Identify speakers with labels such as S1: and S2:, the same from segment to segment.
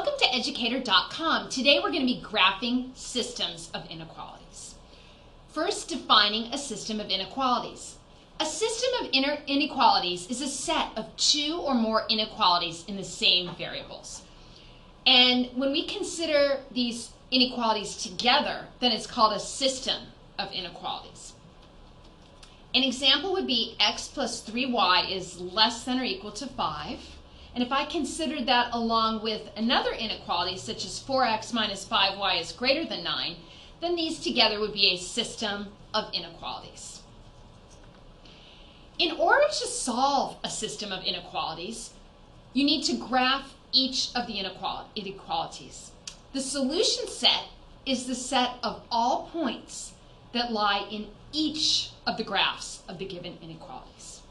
S1: Welcome to Educator.com. Today we're going to be graphing systems of inequalities. First, defining a system of inequalities. A system of inequalities is a set of two or more inequalities in the same variables. And when we consider these inequalities together, then it's called a system of inequalities. An example would be x plus 3y is less than or equal to 5. And if I considered that along with another inequality, such as 4x minus 5y is greater than 9, then these together would be a system of inequalities. In order to solve a system of inequalities, you need to graph each of the inequalities. The solution set is the set of all points that lie in each of the graphs of the given inequalities.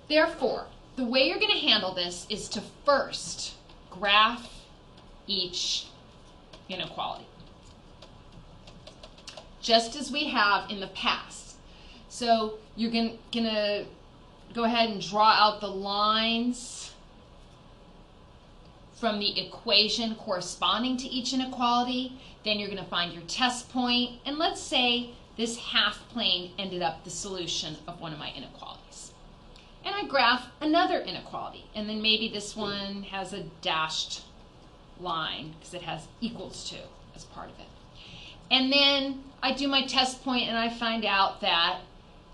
S1: Therefore, the way you're going to handle this is to first graph each inequality, just as we have in the past. So you're going to go ahead and draw out the lines from the equation corresponding to each inequality. Then you're going to find your test point, and let's say this half plane ended up the solution of one of my inequalities. And I graph another inequality, and then maybe this one has a dashed line because it has equals to as part of it. And then I do my test point and I find out that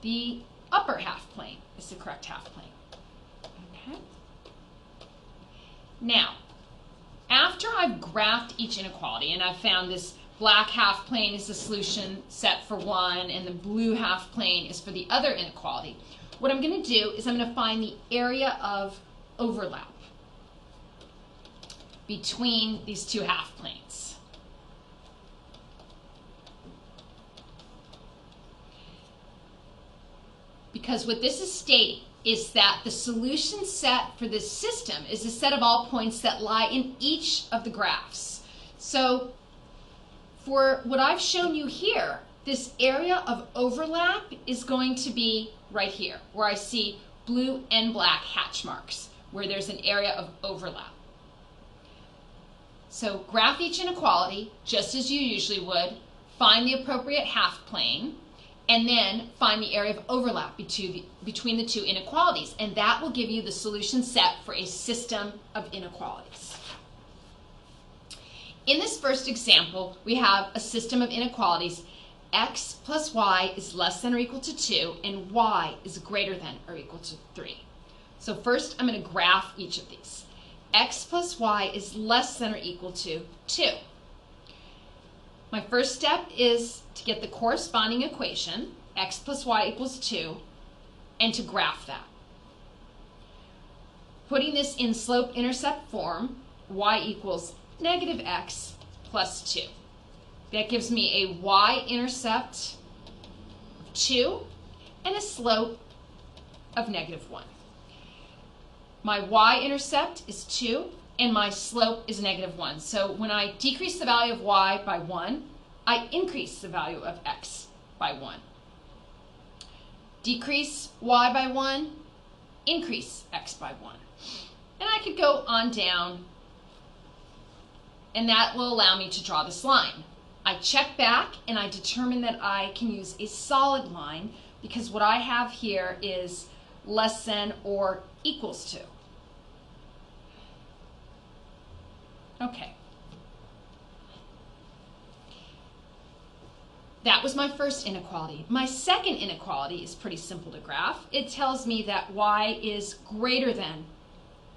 S1: the upper half plane is the correct half plane. Okay. Now, after I've graphed each inequality and I've found this black half plane is the solution set for one and the blue half plane is for the other inequality, what I'm going to do is I'm going to find the area of overlap between these two half planes. Because what this is stating is that the solution set for this system is the set of all points that lie in each of the graphs. So for what I've shown you here, this area of overlap is going to be right here, where I see blue and black hatch marks, where there's an area of overlap. So graph each inequality, just as you usually would, find the appropriate half plane, and then find the area of overlap between the two inequalities, and that will give you the solution set for a system of inequalities. In this first example, we have a system of inequalities. X plus y is less than or equal to 2, and y is greater than or equal to 3. So first I'm going to graph each of these. X plus y is less than or equal to 2. My first step is to get the corresponding equation, x plus y equals 2, and to graph that. Putting this in slope-intercept form, y equals negative x plus 2. That gives me a y-intercept of 2 and a slope of negative 1. My y-intercept is 2 and my slope is negative 1. So when I decrease the value of y by 1, I increase the value of x by 1. Decrease y by 1, increase x by 1. And I could go on down, and that will allow me to draw this line. I check back and I determine that I can use a solid line because what I have here is less than or equals to. Okay. That was my first inequality. My second inequality is pretty simple to graph. It tells me that y is greater than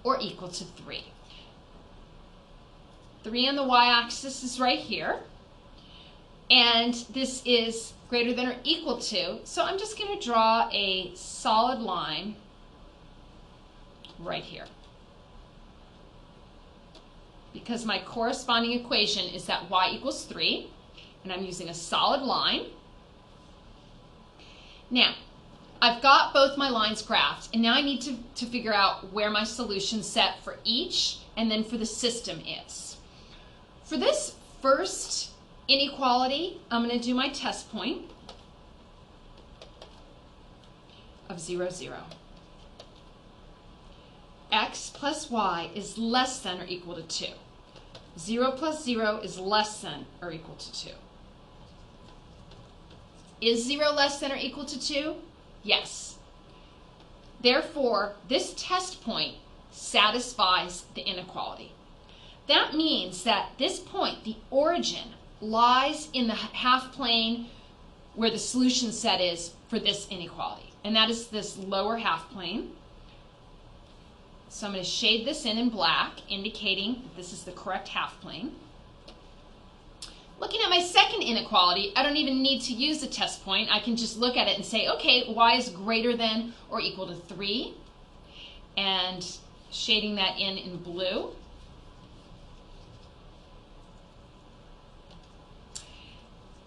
S1: or equal to 3. 3 on the y-axis is right here. And this is greater than or equal to, so I'm just going to draw a solid line right here. Because my corresponding equation is that y equals 3, and I'm using a solid line. Now, I've got both my lines graphed, and now I need to figure out where my solution set for each and then for the system is. For this first inequality, I'm going to do my test point of 0, 0. x plus y is less than or equal to 2. 0 plus 0 is less than or equal to 2. Is 0 less than or equal to 2? Yes. Therefore, this test point satisfies the inequality. That means that this point, the origin, lies in the half plane where the solution set is for this inequality. And that is this lower half plane. So I'm going to shade this in black, indicating that this is the correct half plane. Looking at my second inequality, I don't even need to use the test point. I can just look at it and say, okay, y is greater than or equal to 3. And shading that in blue.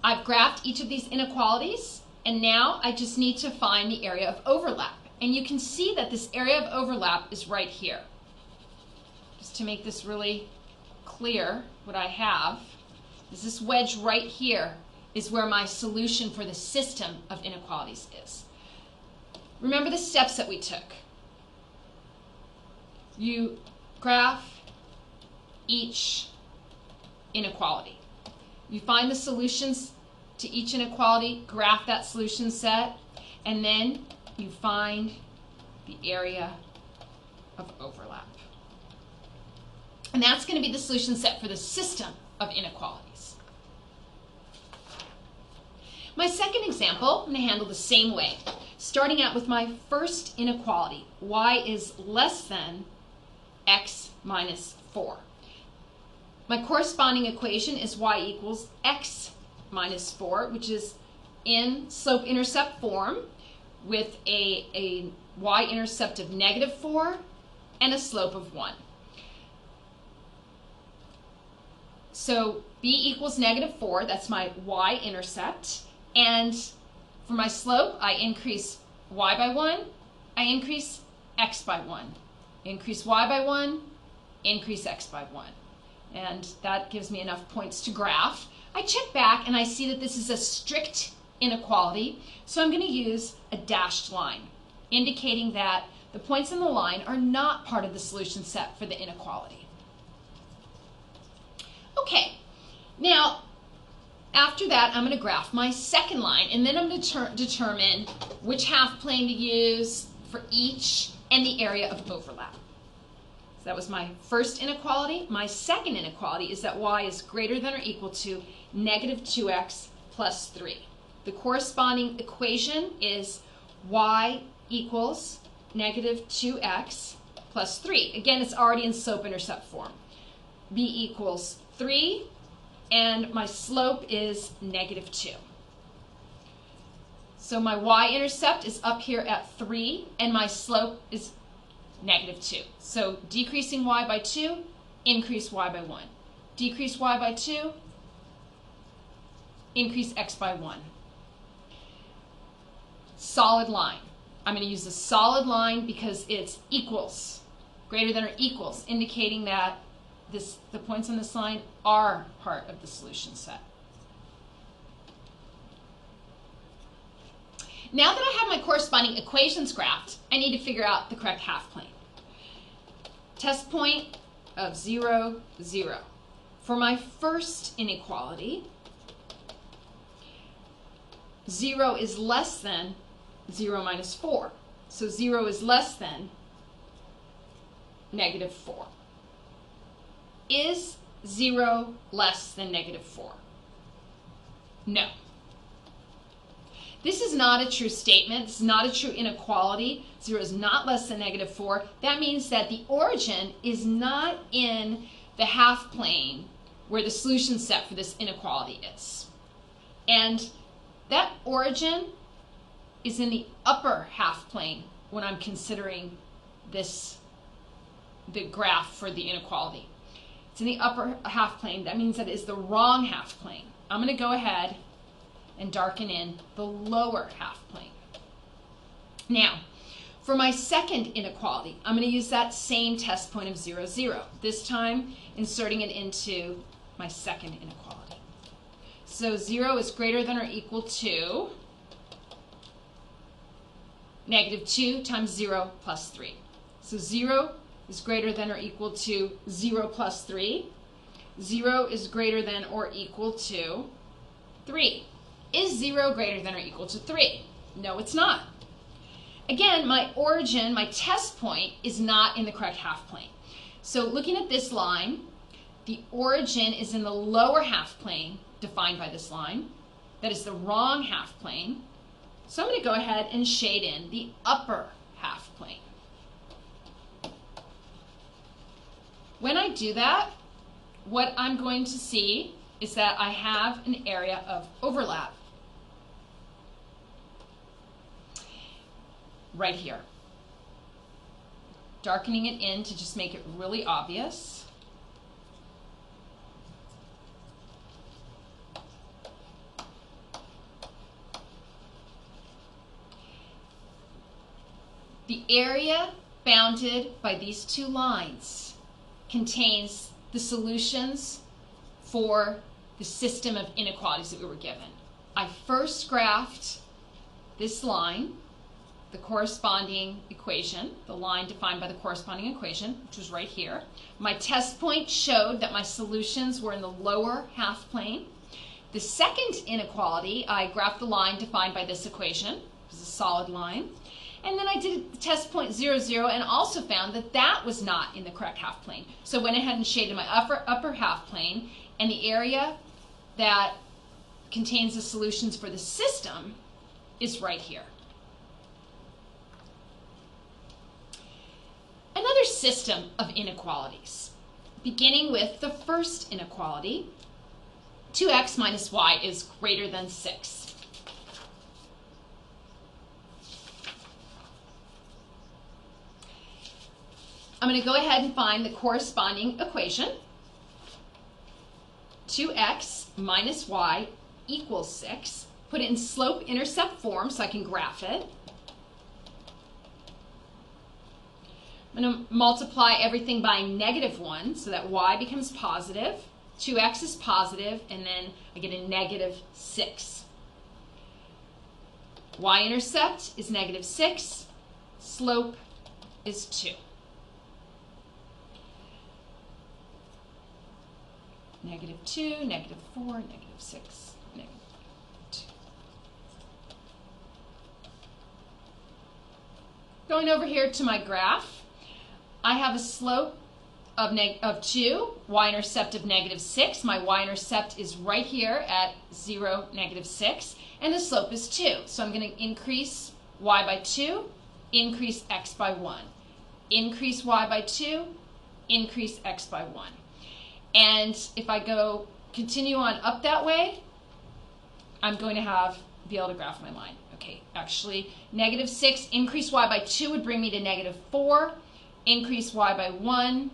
S1: I've graphed each of these inequalities, and now I just need to find the area of overlap. And you can see that this area of overlap is right here. Just to make this really clear, what I have is this wedge right here is where my solution for the system of inequalities is. Remember the steps that we took. You graph each inequality. You find the solutions to each inequality, graph that solution set, and then you find the area of overlap. And that's going to be the solution set for the system of inequalities. My second example, I'm going to handle the same way. Starting out with my first inequality, y is less than x minus 4. My corresponding equation is y equals x minus 4, which is in slope-intercept form with a y-intercept of -4 and a slope of 1. So b equals -4, that's my y-intercept. And for my slope, I increase y by 1, I increase x by 1. Increase y by 1, increase x by 1. And that gives me enough points to graph. I check back and I see that this is a strict inequality, so I'm going to use a dashed line, indicating that the points on the line are not part of the solution set for the inequality. Okay, now after that I'm going to graph my second line, and then I'm going to determine which half plane to use for each and the area of overlap. That was my first inequality. My second inequality is that y is greater than or equal to -2x plus 3. The corresponding equation is y equals -2x plus 3. Again, it's already in slope-intercept form. b equals 3, and my slope is -2. So my y-intercept is up here at 3, and my slope is -2. So decreasing y by 2, increase y by 1. Decrease y by 2, increase x by 1. Solid line. I'm going to use the solid line because it's equals, greater than or equals, indicating that the points on this line are part of the solution set. Now that I have my corresponding equations graphed, I need to figure out the correct half plane. Test point of 0, 0. For my first inequality, 0 is less than 0 minus 4. So 0 is less than -4. Is 0 less than -4? No. This is not a true statement. This is not a true inequality. 0 is not less than -4. That means that the origin is not in the half plane where the solution set for this inequality is. And that origin is in the upper half plane when I'm considering the graph for the inequality. It's in the upper half plane. That means that it is the wrong half plane. I'm going to go ahead and darken in the lower half plane. Now, for my second inequality, I'm going to use that same test point of 0, 0. This time, inserting it into my second inequality. So 0 is greater than or equal to -2 times 0 plus 3. So 0 is greater than or equal to 0 plus 3. 0 is greater than or equal to 3. Is 0 greater than or equal to 3? No, it's not. Again, my origin, my test point, is not in the correct half plane. So looking at this line, the origin is in the lower half plane, defined by this line. That is the wrong half plane. So I'm going to go ahead and shade in the upper half plane. When I do that, what I'm going to see is that I have an area of overlap right here. Darkening it in to just make it really obvious. The area bounded by these two lines contains the solutions for the system of inequalities that we were given. I first graphed this line, the corresponding equation, the line defined by the corresponding equation, which was right here. My test point showed that my solutions were in the lower half plane. The second inequality, I graphed the line defined by this equation. It was a solid line. And then I did test point 0, 0, and also found that that was not in the correct half plane. So I went ahead and shaded my upper half plane, and the area that contains the solutions for the system is right here. Another system of inequalities, beginning with the first inequality, 2x minus y is greater than 6. I'm going to go ahead and find the corresponding equation. 2x minus y equals 6. Put it in slope-intercept form so I can graph it. I'm going to multiply everything by -1 so that y becomes positive. 2x is positive, and then I get a -6. Y-intercept is -6. Slope is 2. -2, -4, -6, -2. Going over here to my graph, I have a slope of 2, y-intercept of -6. My y-intercept is right here at 0, -6, and the slope is 2. So I'm going to increase y by 2, increase x by 1. Increase y by 2, increase x by 1. And if I continue on up that way, I'm going to be able to graph my line. Okay, actually, -6, increase y by 2 would bring me to -4. Increase y by 1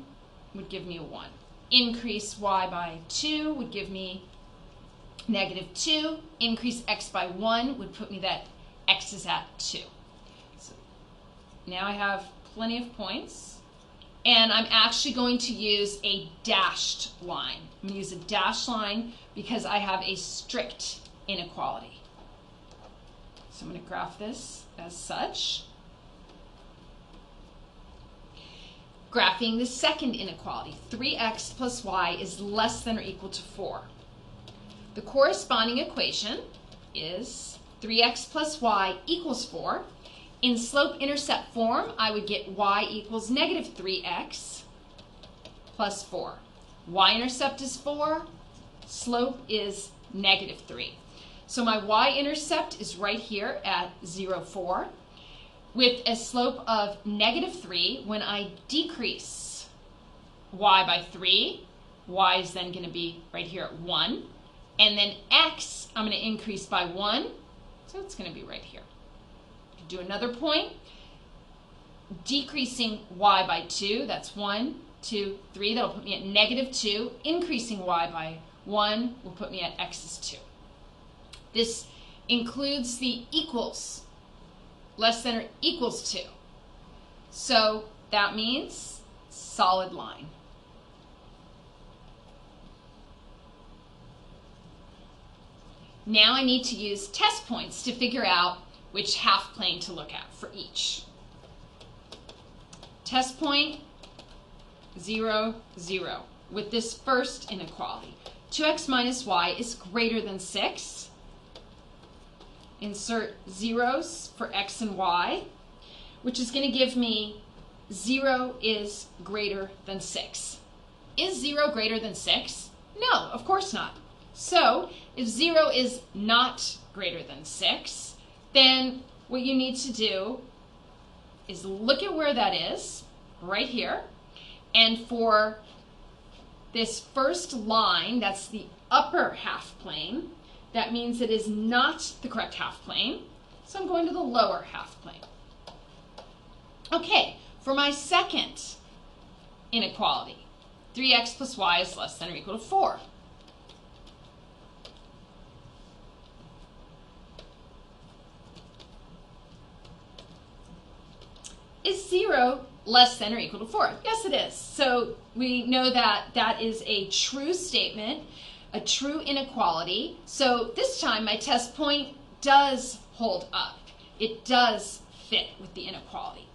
S1: would give me a 1. Increase y by 2 would give me -2. Increase x by 1 would put me that x is at 2. So now I have plenty of points. And I'm actually going to use a dashed line. I'm going to use a dashed line because I have a strict inequality. So I'm going to graph this as such. Graphing the second inequality, 3x plus y is less than or equal to 4. The corresponding equation is 3x plus y equals 4. In slope-intercept form, I would get y equals -3x plus 4. Y-intercept is 4. Slope is -3. So my y-intercept is right here at 0, 4. With a slope of -3, when I decrease y by 3, y is then going to be right here at 1. And then x, I'm going to increase by 1, so it's going to be right here. Do another point, decreasing y by 2, that's 1, 2, 3, that'll put me at -2. Increasing y by 1 will put me at x is 2. This includes the equals, less than or equals 2. So that means solid line. Now I need to use test points to figure out which half plane to look at for each. Test point 0, 0 with this first inequality. 2x minus y is greater than 6. Insert zeros for x and y, which is going to give me 0 is greater than 6. Is 0 greater than 6? No, of course not. So if 0 is not greater than 6, then what you need to do is look at where that is, right here, and for this first line, that's the upper half plane, that means it is not the correct half plane, so I'm going to the lower half plane. Okay, for my second inequality, 3x plus y is less than or equal to 4. Is 0 less than or equal to 4? Yes, it is. So we know that that is a true statement, a true inequality. So this time my test point does hold up. It does fit with the inequality.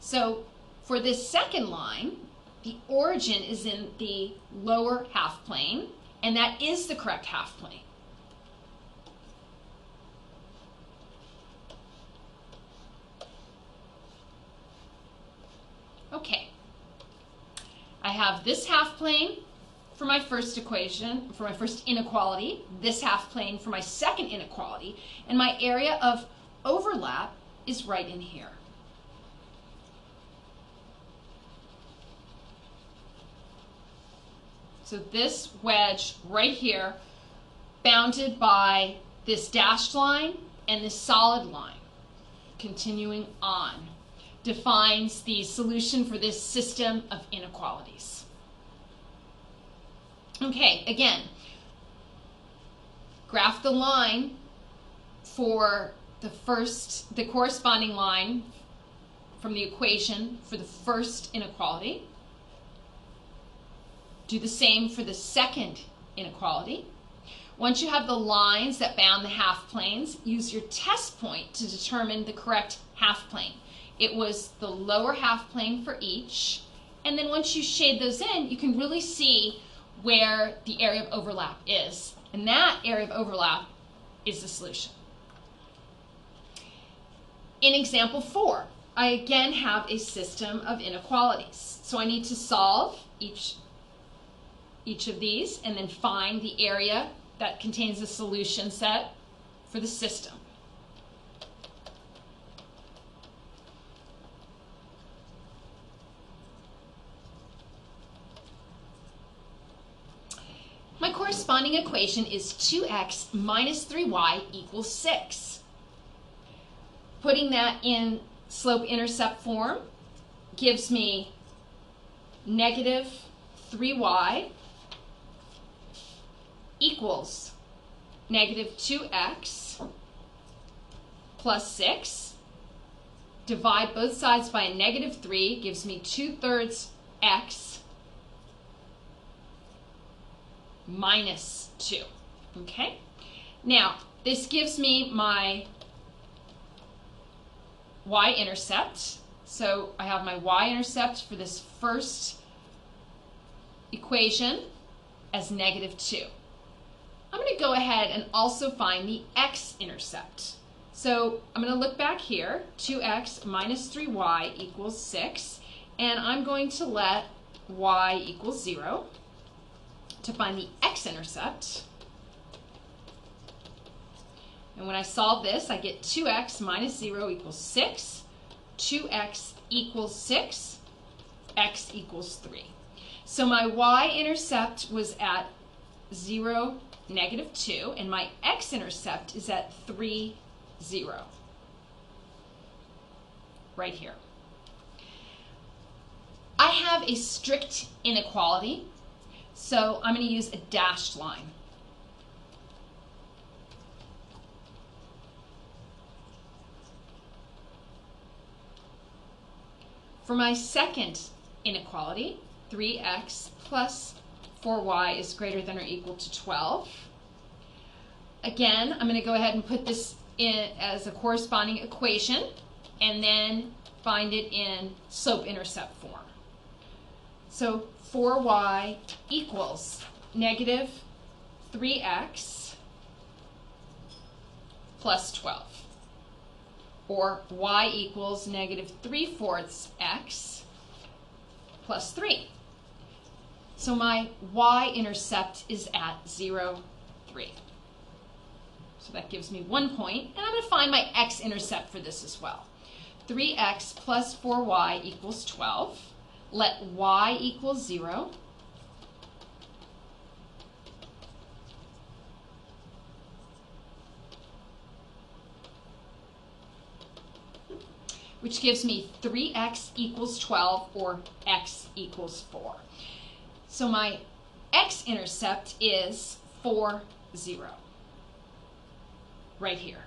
S1: So for this second line, the origin is in the lower half plane, and that is the correct half plane. Okay, I have this half plane for my first equation, for my first inequality, this half plane for my second inequality, and my area of overlap is right in here. So this wedge right here, bounded by this dashed line and this solid line, continuing on, defines the solution for this system of inequalities. Okay, again, graph the line for the corresponding line from the equation for the first inequality. Do the same for the second inequality. Once you have the lines that bound the half planes, use your test point to determine the correct half plane. It was the lower half plane for each, and then once you shade those in, you can really see where the area of overlap is, and that area of overlap is the solution. In example 4, I again have a system of inequalities. So I need to solve each of these and then find the area that contains the solution set for the system. My corresponding equation is 2x minus 3y equals 6. Putting that in slope-intercept form gives me negative 3y equals negative 2x plus 6. Divide both sides by a negative 3 gives me 2/3 x minus 2. Okay? Now, this gives me my y-intercept. So I have my y-intercept for this first equation as negative 2. I'm going to go ahead and also find the x-intercept. So I'm going to look back here, 2x minus 3y equals 6, and I'm going to let y equal 0 to find the x-intercept. And when I solve this, I get 2x minus 0 equals 6, 2x equals 6, x equals 3. So my y-intercept was at 0, negative 2, and my x-intercept is at 3, 0. Right here. I have a strict inequality, so I'm going to use a dashed line. For my second inequality, 3x plus 4y is greater than or equal to 12. Again, I'm going to go ahead and put this in as a corresponding equation and then find it in slope-intercept form. So 4y equals negative 3x plus 12. Or y equals negative 3/4 x plus 3. So my y-intercept is at 0, 3. So that gives me 1 point, and I'm going to find my x-intercept for this as well. 3x plus 4y equals 12. Let y equal 0. Which gives me 3x equals 12, or x equals 4. So my x-intercept is 4, 0, right here.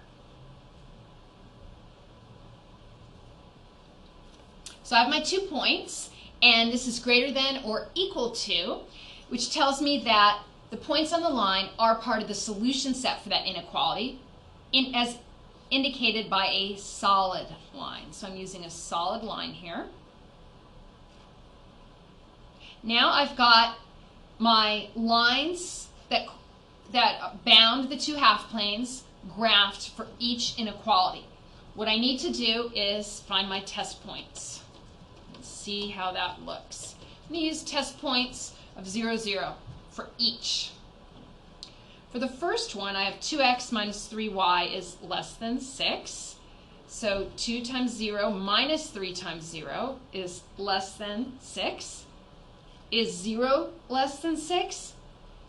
S1: So I have my 2 points, and this is greater than or equal to, which tells me that the points on the line are part of the solution set for that inequality, as indicated by a solid line. So I'm using a solid line here. Now I've got my lines that bound the 2 half planes graphed for each inequality. What I need to do is find my test points and see how that looks. I'm going to use test points of 0, 0 for each. For the first one, I have 2x minus 3y is less than 6. So 2 times 0 minus 3 times 0 is less than 6. Is 0 less than 6?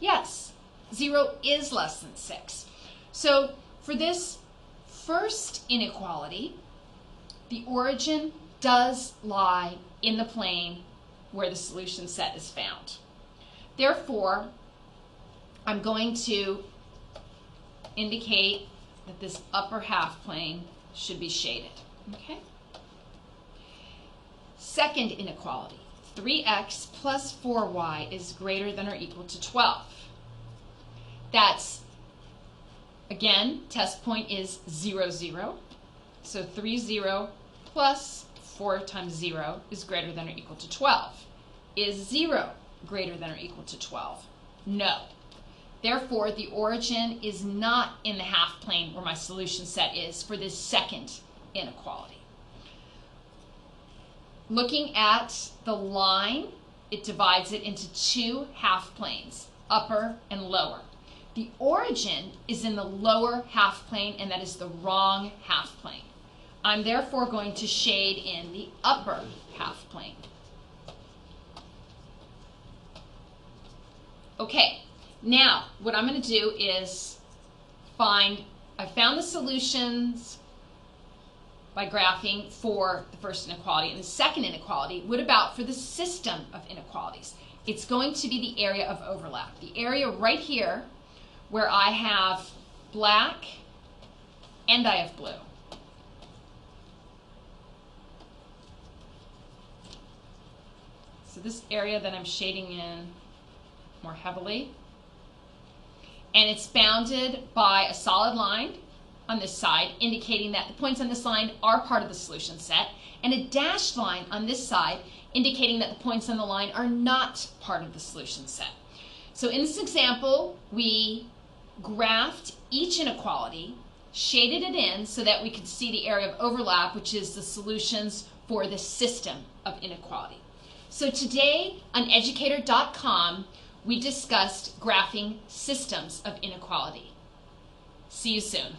S1: Yes, 0 is less than 6. So for this first inequality, the origin does lie in the plane where the solution set is found. Therefore, I'm going to indicate that this upper half plane should be shaded. Okay? Second inequality, 3x plus 4y is greater than or equal to 12. That's, again, test point is 0, 0. So 3, 0 plus 4 times 0 is greater than or equal to 12. Is 0 greater than or equal to 12? No. Therefore, the origin is not in the half plane where my solution set is for this second inequality. Looking at the line, it divides it into 2 half planes, upper and lower. The origin is in the lower half plane, and that is the wrong half plane. I'm therefore going to shade in the upper half plane. Okay. Now, what I'm going to do is I found the solutions by graphing for the first inequality and the second inequality. What about for the system of inequalities? It's going to be the area of overlap. The area right here where I have black and I have blue. So this area that I'm shading in more heavily. And it's bounded by a solid line on this side, indicating that the points on this line are part of the solution set, and a dashed line on this side, indicating that the points on the line are not part of the solution set. So in this example, we graphed each inequality, shaded it in so that we could see the area of overlap, which is the solutions for the system of inequality. So today on Educator.com, we discussed graphing systems of inequality. See you soon.